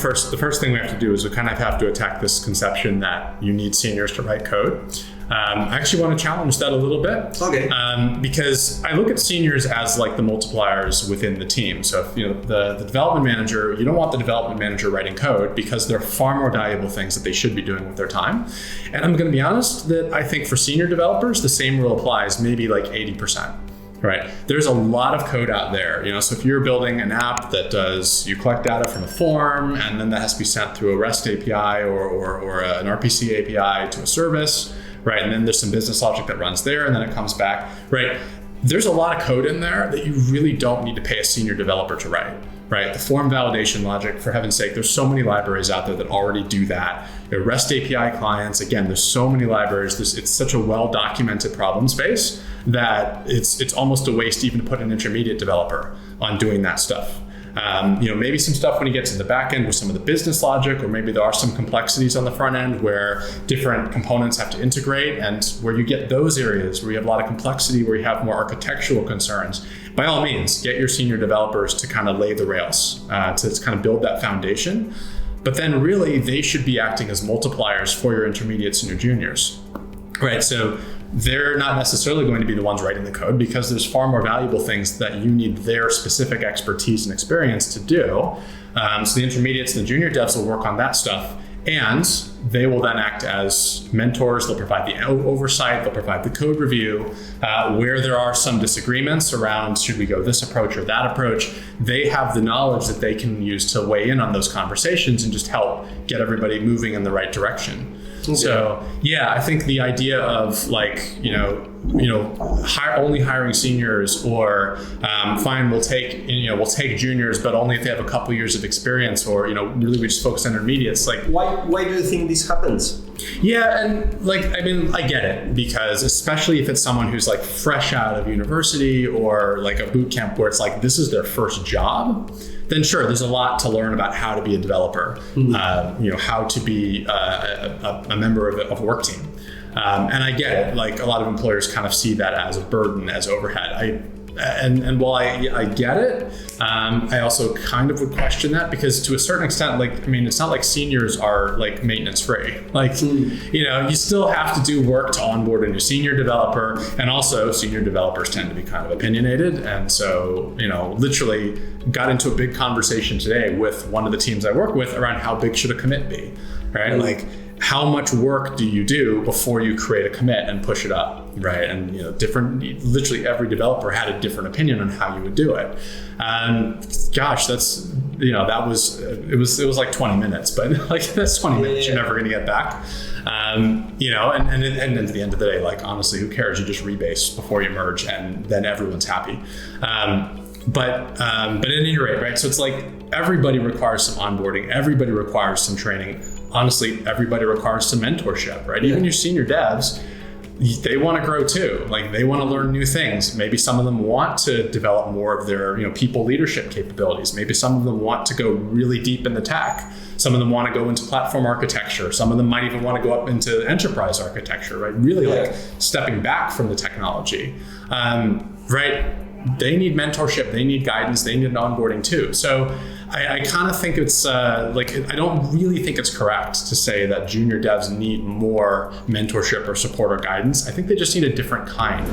the first thing we have to do is we kind of have to attack this conception that you need seniors to write code. I actually want to challenge that a little bit. Okay. Because I look at seniors as like the multipliers within the team. So if the development manager, you don't want the development manager writing code because there are far more valuable things that they should be doing with their time. And I'm going to be honest that I think for senior developers, the same rule applies, maybe like 80%. Right. There's a lot of code out there, so if you're building an app that you collect data from a form and then that has to be sent through a REST API or an RPC API to a service, right? And then there's some business logic that runs there and then it comes back, right? There's a lot of code in there that you really don't need to pay a senior developer to write, right? The form validation logic, for heaven's sake, there's so many libraries out there that already do that. The REST API clients, again, there's so many libraries. It's such a well-documented problem space that it's almost a waste even to put an intermediate developer on doing that stuff. Maybe some stuff when you get to the back end with some of the business logic, or maybe there are some complexities on the front end where different components have to integrate, and where you get those areas where you have a lot of complexity, where you have more architectural concerns, by all means, get your senior developers to kind of lay the rails, to kind of build that foundation. But then really they should be acting as multipliers for your intermediates and your juniors, right? So they're not necessarily going to be the ones writing the code because there's far more valuable things that you need their specific expertise and experience to do. So the intermediates and the junior devs will work on that stuff, and they will then act as mentors. They'll provide the oversight, they'll provide the code review. Where there are some disagreements around should we go this approach or that approach, they have the knowledge that they can use to weigh in on those conversations and just help get everybody moving in the right direction. Okay. So yeah, I think the idea of only hiring seniors, or fine, we'll take juniors, but only if they have a couple years of experience, or really we just focus on intermediates. Like, why do you think this happens? Yeah, and I get it, because especially if it's someone who's like fresh out of university or like a boot camp where it's like this is their first job, then sure, there's a lot to learn about how to be a developer, how to be a member of a work team. And I get it, like a lot of employers kind of see that as a burden, as overhead. And while I get it, I also kind of would question that, because to a certain extent, it's not like seniors are like maintenance free. You still have to do work to onboard a new senior developer, and also senior developers tend to be kind of opinionated. And so, literally got into a big conversation today with one of the teams I work with around how big should a commit be, right? Like, how much work do you do before you create a commit and push it up, right? And literally every developer had a different opinion on how you would do it. Gosh, it was like 20 minutes, but that's 20 minutes you're never going to get back. And at the end of the day, honestly, who cares? You just rebase before you merge, and then everyone's happy. But at any rate, right? So it's like everybody requires some onboarding, everybody requires some training. Honestly, everybody requires some mentorship, right? Yeah. Even your senior devs, they want to grow too. They want to learn new things. Maybe some of them want to develop more of their, people leadership capabilities. Maybe some of them want to go really deep in the tech. Some of them want to go into platform architecture. Some of them might even want to go up into enterprise architecture, right? Really stepping back from the technology, right? They need mentorship, they need guidance, they need onboarding too. So I kind of think it's I don't really think it's correct to say that junior devs need more mentorship or support or guidance. I think they just need a different kind.